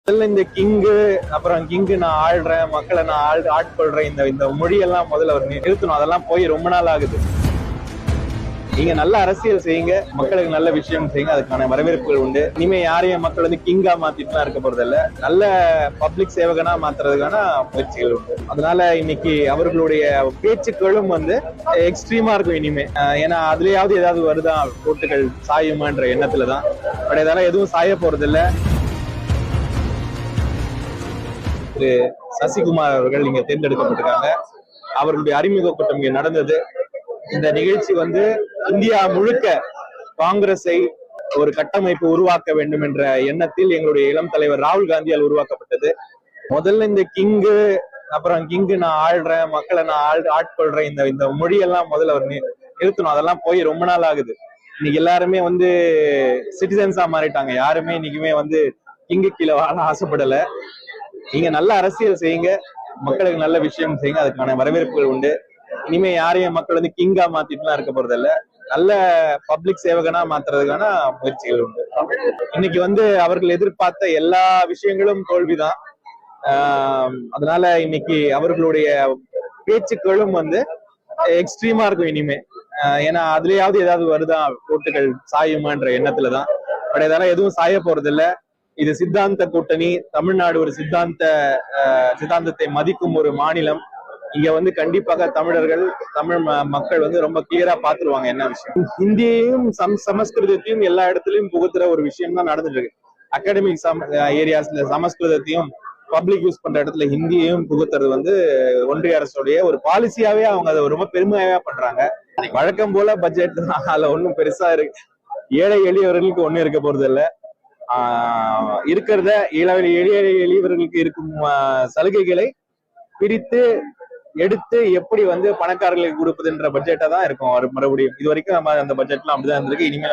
முதல்ல இந்த கிங்கு அப்புறம் கிங்கு நான் ஆள்றேன், மக்களை நான் ஆட்கொள்றேன், இந்த மொழியெல்லாம் முதல்ல அவர் நிறுத்தணும். அதெல்லாம் போய் ரொம்ப நாள் ஆகுது. நீங்க நல்ல அரசியல் செய்யுங்க, மக்களுக்கு நல்ல விஷயம் செய்யுங்க, அதுக்கான வரவேற்புகள் உண்டு. இனிமே யாரையும் மக்கள் வந்து கிங்கா மாத்திட்டுலாம் இருக்க போறது இல்ல, நல்ல பப்ளிக் சேவகனா மாத்துறதுக்கான முயற்சிகள் உண்டு. அதனால இன்னைக்கு அவர்களுடைய பேச்சுக்களும் வந்து எக்ஸ்ட்ரீமா இருக்கும் இனிமே. ஏன்னா அதுலயாவது ஏதாவது வருதா, ஓட்டுகள் சாயுமான்ற எண்ணத்துலதான். பட் இதெல்லாம் எதுவும் சாய போறது இல்ல. திரு சசிகுமார் அவர்கள் இங்க தேர்ந்தெடுக்கப்பட்டிருக்காங்க. அவர்களுடைய அறிமுக கூட்டம் இங்க நடந்தது. இந்த நிகழ்ச்சி வந்து இந்தியா முழுக்க காங்கிரஸை ஒரு கட்டமைப்பு உருவாக்க வேண்டும் என்ற எண்ணத்தில் எங்களுடைய இளம் தலைவர் ராகுல் காந்தியால் உருவாக்கப்பட்டது. முதல்ல இந்த கிங்கு அப்புறம் கிங்கு நான் ஆள்றேன், மக்களை நான் ஆட்கொள்றேன், இந்த மொழியெல்லாம் முதல்ல அவர் நிறுத்தணும். அதெல்லாம் போய் ரொம்ப நாள் ஆகுது. இன்னைக்கு எல்லாருமே வந்து சிட்டிசன்ஸா மாறிட்டாங்க. யாருமே இன்னைக்குமே வந்து கிங்கு கீழே வாழ ஆசைப்படல. நீங்க நல்ல அரசியல் செய்யுங்க, மக்களுக்கு நல்ல விஷயம் செய்யுங்க, அதுக்கான வரவேற்புகள் உண்டு. இனிமே யாரையும் மக்கள் வந்து கிங்கா மாத்திட்டுலாம் இருக்க போறது இல்ல, நல்ல பப்ளிக் சேவகனா மாத்துறதுக்கான முயற்சிகள் உண்டு. இன்னைக்கு வந்து அவர்கள் எதிர்பார்த்த எல்லா விஷயங்களும் தோல்விதான். அதனால இன்னைக்கு அவர்களுடைய பேச்சுக்களும் வந்து எக்ஸ்ட்ரீமா இருக்கும் இனிமே. ஏன்னா அதுலயாவது ஏதாவது வருதா, ஓட்டுகள் சாயுமான்ற எண்ணத்துலதான். பட் இதெல்லாம் எதுவும் சாய போறது இல்ல. இது சித்தாந்த கூட்டணி. தமிழ்நாடு ஒரு சித்தாந்தத்தை மதிக்கும் ஒரு மாநிலம். இங்க வந்து கண்டிப்பாக தமிழர்கள், தமிழ் மக்கள் வந்து ரொம்ப கிளியரா பாத்துருவாங்க என்ன விஷயம். ஹிந்தியையும் சமஸ்கிருதத்தையும் எல்லா இடத்துலயும் புகுத்துற ஒரு விஷயம் தான் நடந்துட்டு இருக்கு. அகாடமிக் ஏரியாஸ்ல சமஸ்கிருதத்தையும், பப்ளிக் யூஸ் பண்ற இடத்துல ஹிந்தியையும் புகுத்துறது வந்து ஒன்றிய அரசுடைய ஒரு பாலிசியாவே அவங்க அதை ரொம்ப பெருமையாவே பண்றாங்க. வழக்கம் போல பட்ஜெட் தான், அதுல ஒன்னும் பெருசா இருக்கு ஏழை எளியவர்களுக்கு ஒண்ணும் இருக்க போறது இல்ல. இருக்கிறத எளிய எளியவர்களுக்கு இருக்கும் சலுகைகளை பிரித்து எடுத்து எப்படி வந்து பணக்காரர்களுக்கு கொடுப்பதுன்ற பட்ஜெட்டா தான் இருக்கும் மறுபடியும். இது வரைக்கும் நம்ம அந்த பட்ஜெட்லாம் அப்படிதான் இருந்திருக்கு. இனிமேல்